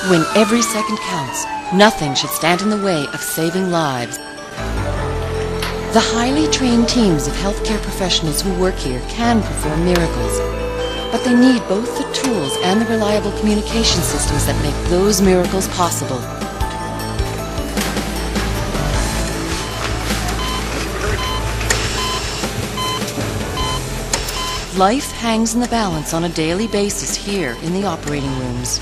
When every second counts, nothing should stand in the way of saving lives. The highly trained teams of healthcare professionals who work here can perform miracles, but they need both the tools and the reliable communication systems that make those miracles possible. Life hangs in the balance on a daily basis here in the operating rooms.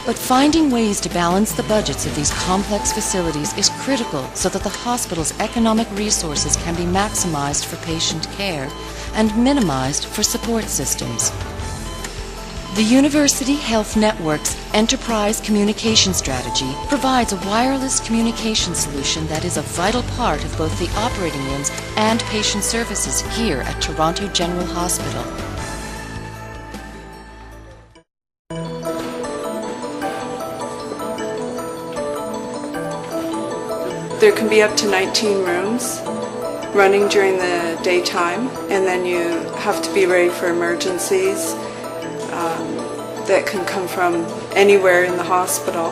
But finding ways to balance the budgets of these complex facilities is critical so that the hospital's economic resources can be maximized for patient care and minimized for support systems. The University Health Network's enterprise communication strategy provides a wireless communication solution that is a vital part of both the operating rooms and patient services here at Toronto General Hospital. There can be up to 19 rooms running during the daytime, and then you have to be ready for emergencies that can come from anywhere in the hospital.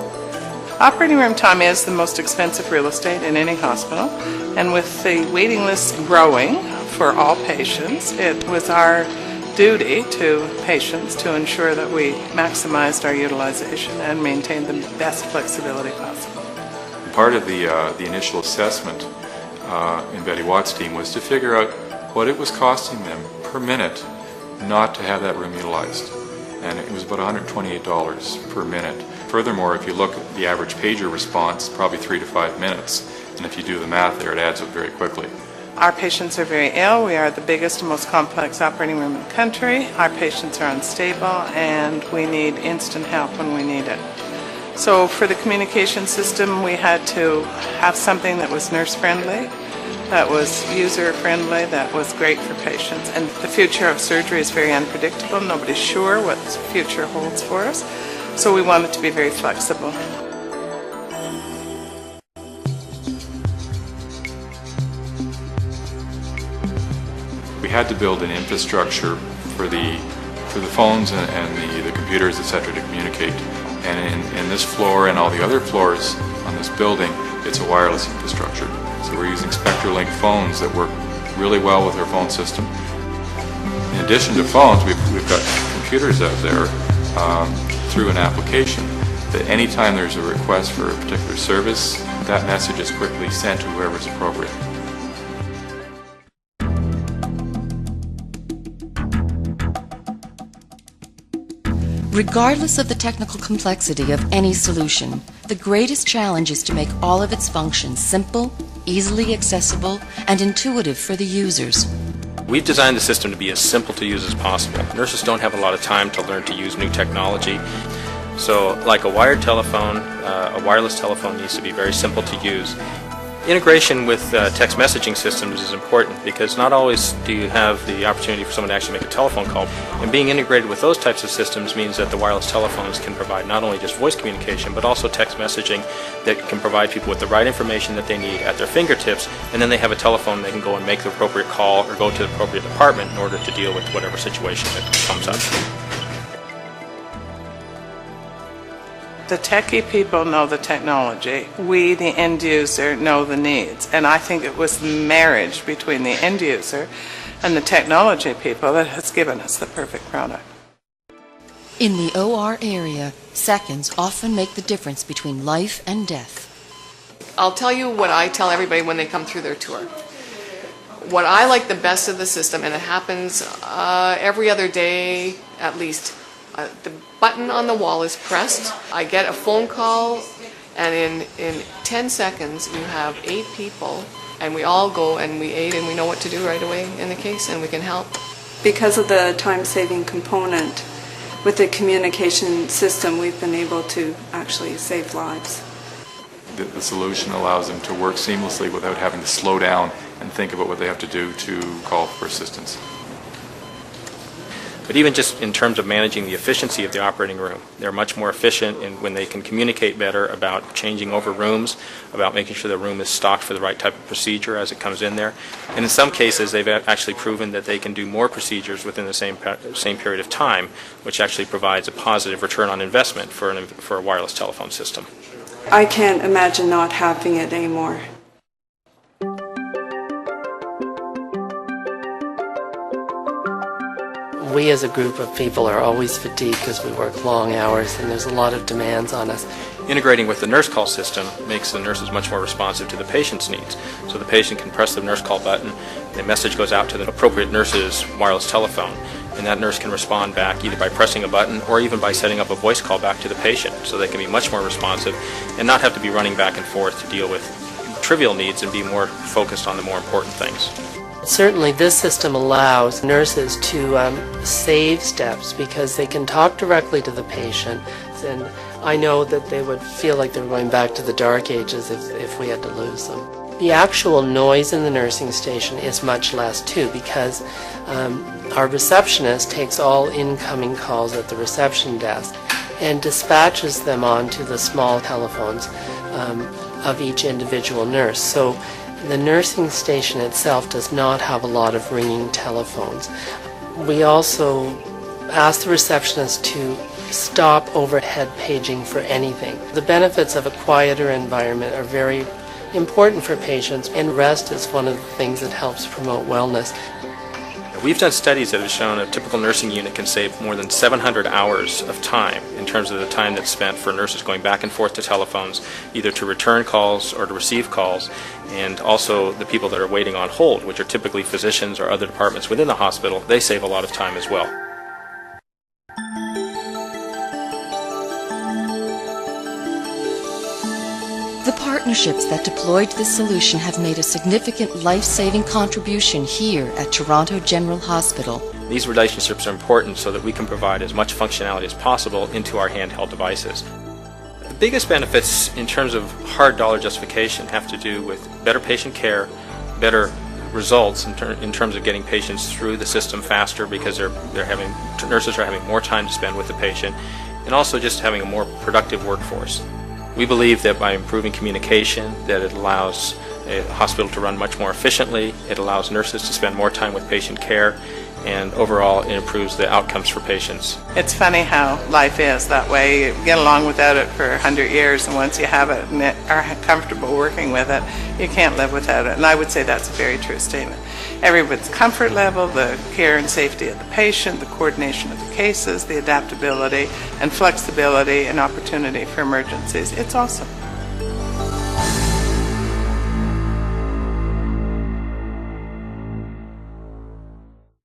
Operating room time is the most expensive real estate in any hospital, and with the waiting list growing for all patients, it was our duty to patients to ensure that we maximized our utilization and maintained the best flexibility possible. Part of the initial assessment in Betty Watt's team was to figure out what it was costing them per minute not to have that room utilized. And it was about $128 per minute. Furthermore, if you look at the average pager response, probably 3 to 5 minutes. And if you do the math there, it adds up very quickly. Our patients are very ill. We are the biggest and most complex operating room in the country. Our patients are unstable, and we need instant help when we need it. So for the communication system, we had to have something that was nurse-friendly, that was user-friendly, that was great for patients. And the future of surgery is very unpredictable. Nobody's sure what the future holds for us. So we wanted to be very flexible. We had to build an infrastructure for the phones and the computers, etc., to communicate. And in this floor and all the other floors on this building, it's a wireless infrastructure. So we're using Spectralink phones that work really well with our phone system. In addition to phones, we've got computers out there through an application that anytime there's a request for a particular service, that message is quickly sent to whoever's appropriate. Regardless of the technical complexity of any solution, the greatest challenge is to make all of its functions simple, easily accessible, and intuitive for the users. We've designed the system to be as simple to use as possible. Nurses don't have a lot of time to learn to use new technology. So like a wired telephone, a wireless telephone needs to be very simple to use. Integration with text messaging systems is important because not always do you have the opportunity for someone to actually make a telephone call. And being integrated with those types of systems means that the wireless telephones can provide not only just voice communication but also text messaging that can provide people with the right information that they need at their fingertips, and then they have a telephone they can go and make the appropriate call or go to the appropriate department in order to deal with whatever situation that comes up. The techie people know the technology. We, the end user, know the needs. And I think it was the marriage between the end user and the technology people that has given us the perfect product. In the OR area, seconds often make the difference between life and death. I'll tell you what I tell everybody when they come through their tour. What I like the best of the system, and it happens every other day at least, the button on the wall is pressed. I get a phone call, and in 10 seconds you have 8 people, and we all go and we aid and we know what to do right away in the case, and we can help. Because of the time-saving component with the communication system, we've been able to actually save lives. The solution allows them to work seamlessly without having to slow down and think about what they have to do to call for assistance. But even just in terms of managing the efficiency of the operating room, they're much more efficient when they can communicate better about changing over rooms, about making sure the room is stocked for the right type of procedure as it comes in there. And in some cases, they've actually proven that they can do more procedures within the same period of time, which actually provides a positive return on investment for a wireless telephone system. I can't imagine not having it anymore. We as a group of people are always fatigued because we work long hours and there's a lot of demands on us. Integrating with the nurse call system makes the nurses much more responsive to the patient's needs. So the patient can press the nurse call button, the message goes out to the appropriate nurse's wireless telephone, and that nurse can respond back either by pressing a button or even by setting up a voice call back to the patient, so they can be much more responsive and not have to be running back and forth to deal with trivial needs and be more focused on the more important things. Certainly this system allows nurses to save steps because they can talk directly to the patient, and I know that they would feel like they were going back to the dark ages if we had to lose them. The actual noise in the nursing station is much less too, because our receptionist takes all incoming calls at the reception desk and dispatches them onto the small telephones of each individual nurse. So the nursing station itself does not have a lot of ringing telephones. We also ask the receptionist to stop overhead paging for anything. The benefits of a quieter environment are very important for patients, and rest is one of the things that helps promote wellness. We've done studies that have shown a typical nursing unit can save more than 700 hours of time in terms of the time that's spent for nurses going back and forth to telephones, either to return calls or to receive calls, and also the people that are waiting on hold, which are typically physicians or other departments within the hospital. They save a lot of time as well. The partnerships that deployed this solution have made a significant life-saving contribution here at Toronto General Hospital. These relationships are important so that we can provide as much functionality as possible into our handheld devices. The biggest benefits in terms of hard dollar justification have to do with better patient care, better results in terms of getting patients through the system faster because nurses are having more time to spend with the patient, and also just having a more productive workforce. We believe that by improving communication, that it allows a hospital to run much more efficiently, it allows nurses to spend more time with patient care, and overall it improves the outcomes for patients. It's funny how life is that way. You get along without it for 100 years, and once you have it and are comfortable working with it, you can't live without it. And I would say that's a very true statement. Everyone's comfort level, the care and safety of the patient, the coordination of the cases, the adaptability and flexibility and opportunity for emergencies. It's awesome.